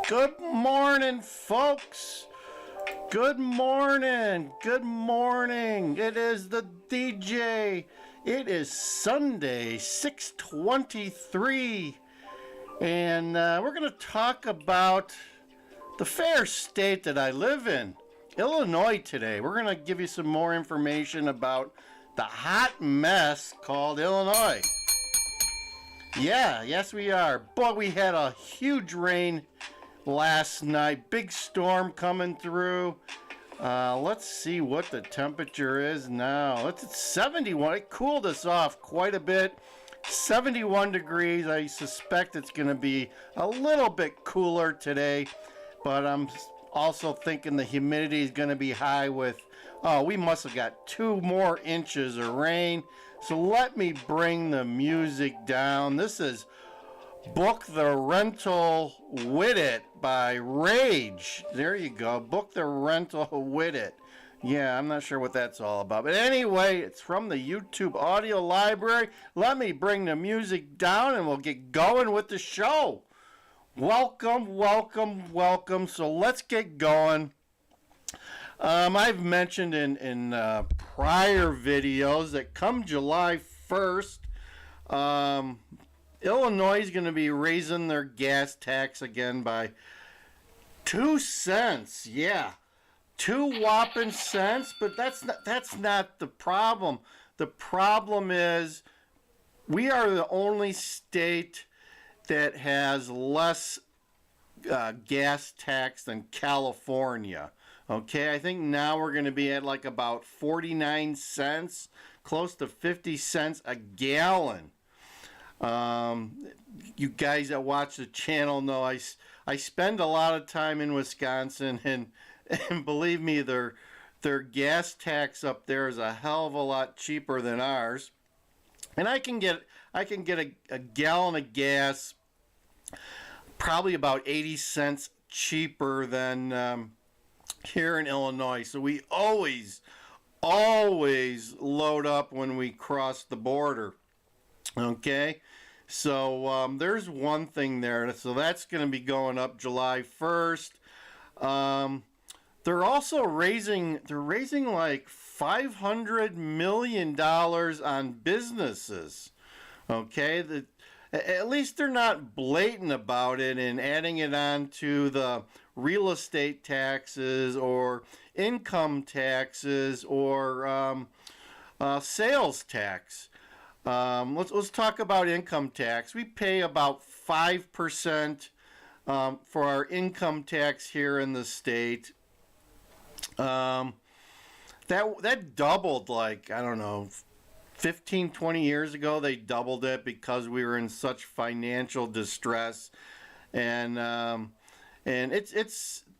Good morning, folks. Good morning. Good morning. It is the DJ. It is Sunday, 6/23. And we're going to talk about the fair state that I live in, Illinois, today. We're going to give you some more information about the hot mess called Illinois. Yeah, yes we are. Boy, we had a huge rain last night. Big storm coming through. Let's see what the temperature is now. It's 71. It cooled us off quite a bit. 71 degrees. I suspect it's going to be a little bit cooler today, but I'm also thinking the humidity is going to be high with, we must have got 2 more inches of rain. So let me bring the music down. This is Book the Rental With It by Rage. There you go. Book the Rental With It. Yeah, I'm not sure what that's all about. But anyway, it's from the YouTube audio library. Let me bring the music down and we'll get going with the show. Welcome, welcome, welcome. So let's get going. I've mentioned in prior videos that come July 1st, Illinois is going to be raising their gas tax again by 2 cents. Yeah, 2 whopping cents. But that's not the problem. The problem is we are the only state that has less gas tax than California. Okay, I think now we're going to be at like about 49 cents, close to 50 cents a gallon. You guys that watch the channel know I spend a lot of time in Wisconsin, and believe me, their gas tax up there is a hell of a lot cheaper than ours. And I can get a gallon of gas probably about 80 cents cheaper than here in Illinois. So we always load up when we cross the border. Okay, so there's one thing there. So that's going to be going up July 1st. They're also raising like $500 million on businesses. Okay, at least they're not blatant about it and adding it on to the real estate taxes or income taxes or sales tax. Let's talk about income tax. We pay about 5% for our income tax here in the state. That doubled, like, I don't know, 15, 20 years ago. They doubled it because we were in such financial distress, and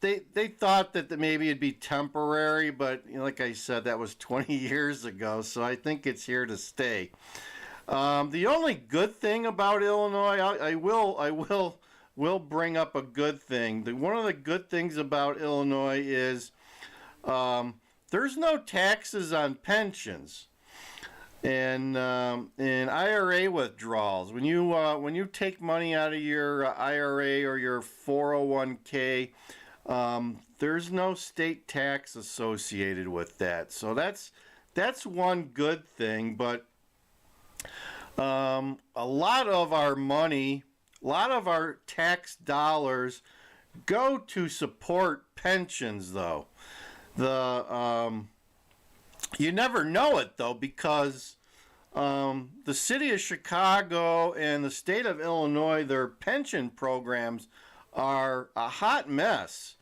they thought that maybe it'd be temporary, but like I said, that was 20 years ago. So I think it's here to stay. The only good thing about Illinois, I will bring up a good thing. One of the good things about Illinois is there's no taxes on pensions and IRA withdrawals. When you take money out of your IRA or your 401k, there's no state tax associated with that. So that's one good thing. But a lot of our money, a lot of our tax dollars go to support pensions, though. You never know it, though, because the city of Chicago and the state of Illinois, their pension programs are a hot mess.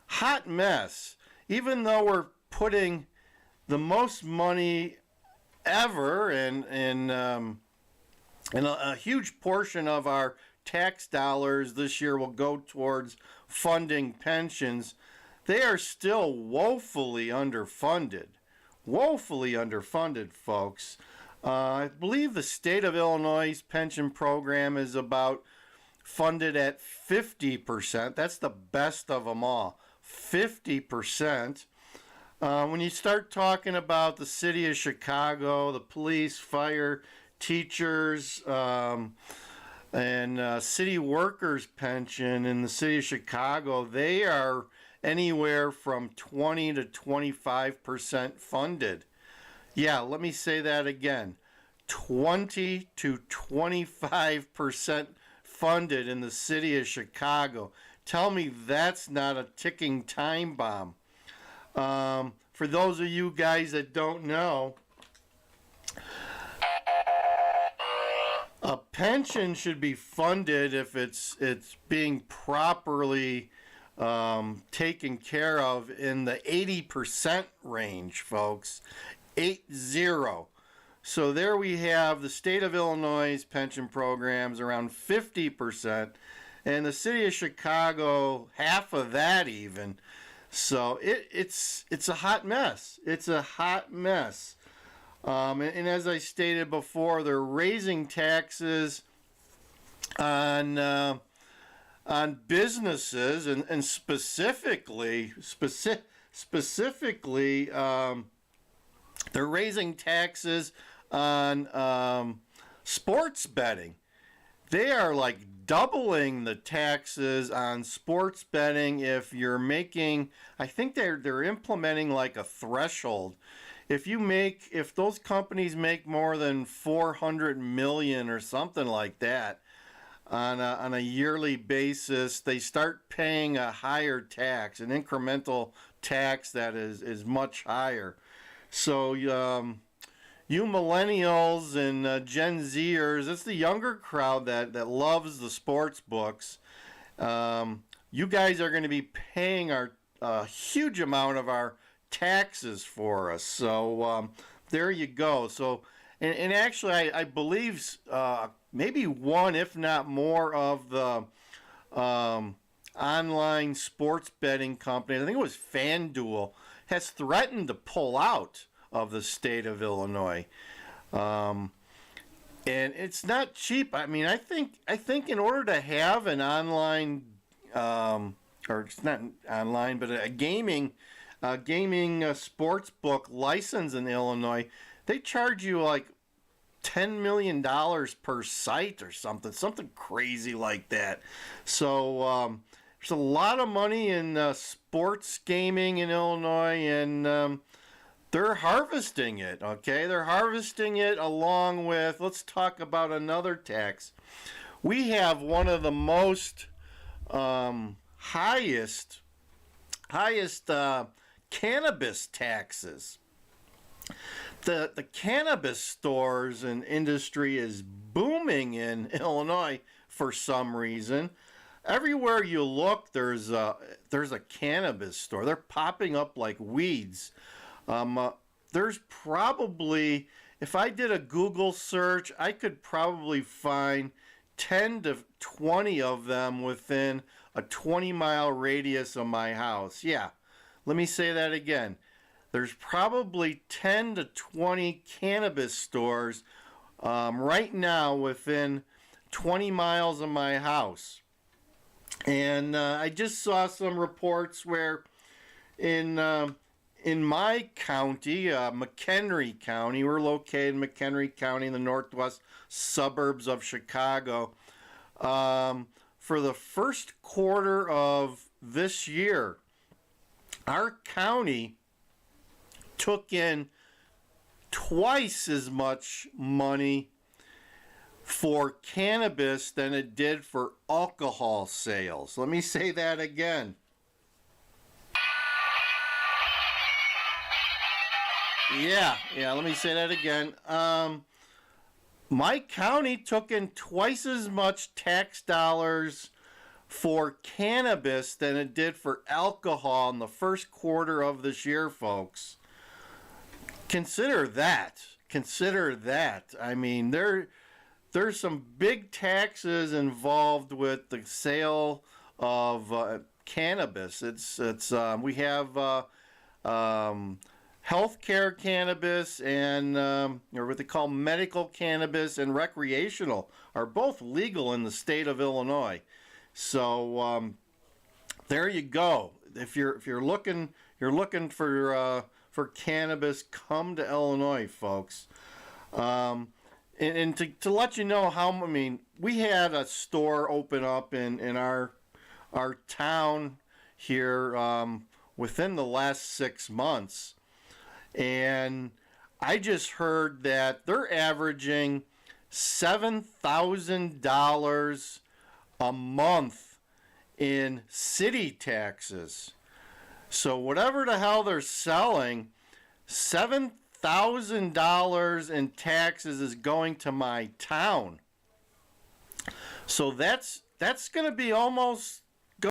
Hot mess. Even though we're putting the most money ever and a huge portion of our tax dollars this year will go towards funding pensions, they are still woefully underfunded. Woefully underfunded, folks. I believe the state of Illinois' pension program is about funded at 50%. That's the best of them all. 50%. When you start talking about the city of Chicago, the police, fire, teachers, And city workers' pension in the city of Chicago, they are anywhere from 20 to 25% funded. Yeah, let me say that again. 20 to 25% funded in the city of Chicago. Tell me that's not a ticking time bomb. For those of you guys that don't know, a pension should be funded if it's being properly taken care of in the 80% range, folks. 80. So there we have the state of Illinois' pension programs around 50%, and the city of Chicago half of that even. So it's a hot mess. It's a hot mess. And as I stated before, they're raising taxes on businesses, and specifically, they're raising taxes on sports betting. They are like doubling the taxes on sports betting if you're making. I think they're implementing like a threshold. If those companies make more than 400 million or something like that on a yearly basis, they start paying a higher tax, an incremental tax that is much higher. So you millennials and Gen Zers, it's the younger crowd that loves the sports books. You guys are going to be paying a huge amount of our taxes for us. So there you go. So and actually I believe maybe one, if not more, of the online sports betting companies, I think it was FanDuel, has threatened to pull out of the state of Illinois. And it's not cheap. I mean, I think in order to have an online, or it's not online, but a gaming sports book license in Illinois, they charge you like $10 million per site or something crazy like that. So there's a lot of money in sports gaming in Illinois, and they're harvesting it. Okay, they're harvesting it along with. Let's talk about another tax. We have one of the most highest cannabis taxes. The cannabis stores and industry is booming in Illinois for some reason. Everywhere you look, there's a cannabis store. They're popping up like weeds. There's probably, if I did a Google search, I could probably find 10 to 20 of them within a 20-mile radius of my house. Yeah, let me say that again. There's probably 10 to 20 cannabis stores right now within 20 miles of my house. And I just saw some reports where in my county, McHenry County, we're located in McHenry County in the northwest suburbs of Chicago. For the first quarter of this year, our county took in twice as much money for cannabis than it did for alcohol sales. Let me say that again. Yeah, let me say that again. My county took in twice as much tax dollars for cannabis than it did for alcohol in the first quarter of this year, folks. Consider that. I mean, there's some big taxes involved with the sale of cannabis. We have healthcare cannabis and or what they call medical cannabis and recreational are both legal in the state of Illinois. So there you go. If you're looking for cannabis, come to Illinois, folks. And to let you know how, I mean, we had a store open up in our town here within the last 6 months, and I just heard that they're averaging $7,000 a month in city taxes. So whatever the hell they're selling, $7,000 in taxes is going to my town. So that's going to be almost